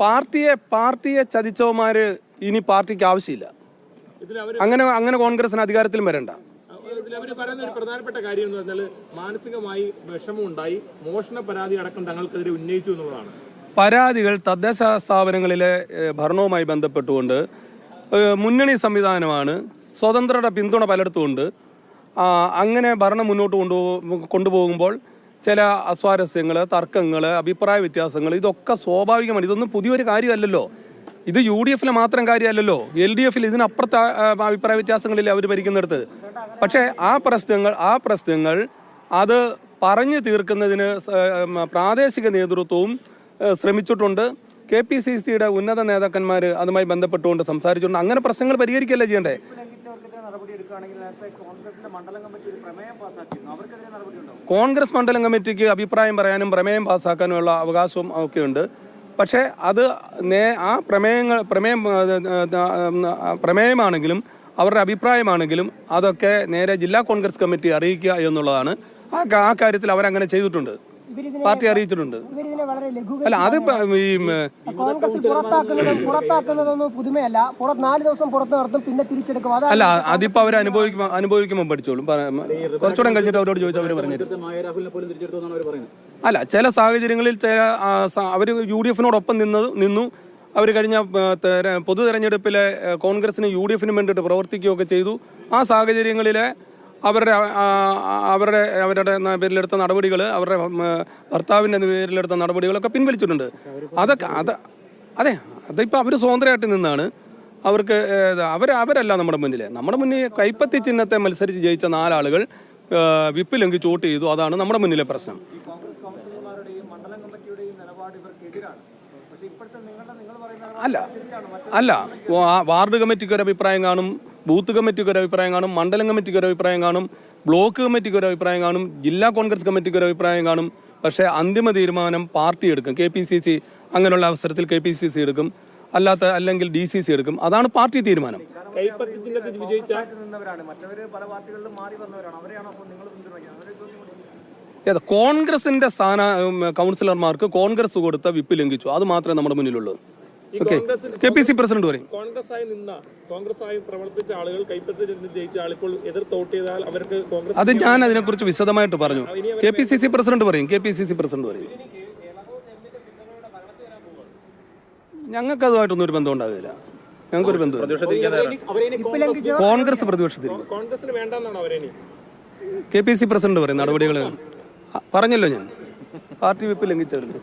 പാർട്ടിയെ ചതിച്ചവന്മാര് ഇനി പാർട്ടിക്ക് ആവശ്യമില്ല. അങ്ങനെ കോൺഗ്രസിന് അധികാരത്തിലും വരണ്ട. അവർ പറയുന്ന ഒരു പ്രധാനപ്പെട്ട കാര്യം എന്ന് പറഞ്ഞാൽ മാനസികമായി വിഷമമുണ്ടായി, മോഷണ പരാതി അടക്കം തങ്ങൾക്കെതിരെ ഉന്നയിച്ചു എന്നുള്ളതാണ്. പരാതികൾ തദ്ദേശ സ്ഥാപനങ്ങളിലെ ഭരണവുമായി ബന്ധപ്പെട്ടുകൊണ്ട് മുന്നണി സംവിധാനമാണ്, സ്വതന്ത്രരുടെ പിന്തുണ പലയിടത്തുമുണ്ട്. അങ്ങനെ ഭരണം മുന്നോട്ട് കൊണ്ടുപോകുമ്പോൾ ചില അസ്വാരസ്യങ്ങൾ, തർക്കങ്ങൾ, അഭിപ്രായ വ്യത്യാസങ്ങൾ ഇതൊക്കെ സ്വാഭാവികമാണ്. ഇതൊന്നും പുതിയൊരു കാര്യമല്ലല്ലോ. ഇത് UDF-ലെ മാത്രം കാര്യമല്ലല്ലോ. LDF-ൽ ഇതിനപ്പുറത്തെ അഭിപ്രായ വ്യത്യാസങ്ങളില്ല അവർ ഭരിക്കുന്നിടത്ത്. പക്ഷേ ആ പ്രശ്നങ്ങൾ അത് പറഞ്ഞു തീർക്കുന്നതിന് പ്രാദേശിക നേതൃത്വവും ശ്രമിച്ചിട്ടുണ്ട്. KPCC-യുടെ ഉന്നത നേതാക്കന്മാർ അതുമായി ബന്ധപ്പെട്ടുകൊണ്ട് സംസാരിച്ചിട്ടുണ്ട്. അങ്ങനെ പ്രശ്നങ്ങൾ പരിഹരിക്കല്ലേ ചെയ്യണ്ടേ? കോൺഗ്രസ് മണ്ഡലം കമ്മിറ്റിക്ക് അഭിപ്രായം പറയാനും പ്രമേയം പാസ്സാക്കാനുമുള്ള അവകാശവും ഒക്കെ ഉണ്ട്. പക്ഷേ അത് ആ പ്രമേയമാണെങ്കിലും അവരുടെ അഭിപ്രായമാണെങ്കിലും അതൊക്കെ നേരെ ജില്ലാ കോൺഗ്രസ് കമ്മിറ്റി അറിയിക്കുക എന്നുള്ളതാണ്. ആ കാര്യത്തിൽ അവരങ്ങനെ ചെയ്തിട്ടുണ്ട്, പാർട്ടി അറിയിച്ചിട്ടുണ്ട്. അല്ല, അത് അല്ല, അതിപ്പോ അവർ അനുഭവിക്കുമ്പോൾ പഠിച്ചോളും. കുറച്ചുകൂടെ കഴിഞ്ഞിട്ട് അവരോട് ചോദിച്ചാൽ അവർ പറഞ്ഞു. അല്ല, ചില സാഹചര്യങ്ങളിൽ അവർ UDF-നോടൊപ്പം നിന്നു. അവർ കഴിഞ്ഞ പൊതു തെരഞ്ഞെടുപ്പിലെ കോൺഗ്രസിന് UDF-നും വേണ്ടിയിട്ട് പ്രവർത്തിക്കുകയൊക്കെ ചെയ്തു. ആ സാഹചര്യങ്ങളിലെ അവരുടെ പേരിലെടുത്ത നടപടികൾ, അവരുടെ ഭർത്താവിൻ്റെ പേരിലെടുത്ത നടപടികളൊക്കെ പിൻവലിച്ചിട്ടുണ്ട്. അതിപ്പോൾ അവർ സ്വതന്ത്രമായിട്ട് നിന്നാണ്. അവർക്ക് അവരല്ല നമ്മുടെ മുന്നിൽ കൈപ്പത്തി ചിഹ്നത്തെ മത്സരിച്ച് ജയിച്ച 4 ആളുകൾ വിപ്പ് ലംഘിച്ച് വോട്ട് ചെയ്തു. അതാണ് നമ്മുടെ മുന്നിലെ പ്രശ്നം. അല്ല, വാർഡ് കമ്മിറ്റിക്ക് ഒരു അഭിപ്രായം കാണും, ബൂത്ത് കമ്മിറ്റിക്ക് ഒരു അഭിപ്രായം കാണും, മണ്ഡലം കമ്മിറ്റിക്ക് ഒരു അഭിപ്രായം കാണും, ബ്ലോക്ക് കമ്മിറ്റിക്ക് ഒരു അഭിപ്രായം കാണും, ജില്ലാ കോൺഗ്രസ് കമ്മിറ്റിക്ക് ഒരു അഭിപ്രായം കാണും. പക്ഷേ അന്തിമ തീരുമാനം പാർട്ടി എടുക്കും. KPCC അങ്ങനെയുള്ള അവസരത്തിൽ KPCC എടുക്കും, അല്ലെങ്കിൽ DCC എടുക്കും. അതാണ് പാർട്ടി തീരുമാനം. കോൺഗ്രസിന്റെ കൗൺസിലർമാർക്ക് കോൺഗ്രസ് കൊടുത്ത വിപ്പ് ലംഘിച്ചു. അത് മാത്രമേ നമ്മുടെ മുന്നിലുള്ളൂ. KPCC പ്രസിഡന്റ് പറയും. കോൺഗ്രസായി പ്രവർത്തിച്ച ആളുകൾ കൈപ്പറ്റി ജയിച്ച ആളുകൾ എതിർത്ത് വോട്ട് ചെയ്താൽ അവർക്ക് കോൺഗ്രസ്. അത് ഞാൻ അതിനെക്കുറിച്ച് വിശദമായിട്ട് പറഞ്ഞു. KPCC പ്രസിഡന്റ് പറയും. ഞങ്ങൾക്ക് അതുമായിട്ടൊന്നും ഒരു ബന്ധം ഉണ്ടാവില്ല. ഞങ്ങൾക്കൊരു ബന്ധം. കോൺഗ്രസ് പ്രതിപക്ഷത്തിൽ. കോൺഗ്രസിന് വേണ്ടെന്നാണ് അവരെ KPCC പ്രസിഡന്റ് പറയും നടപടികൾ. പറഞ്ഞല്ലോ ഞാൻ, പാർട്ടി വിപ്പ് ലംഘിച്ചവരുണ്ട്.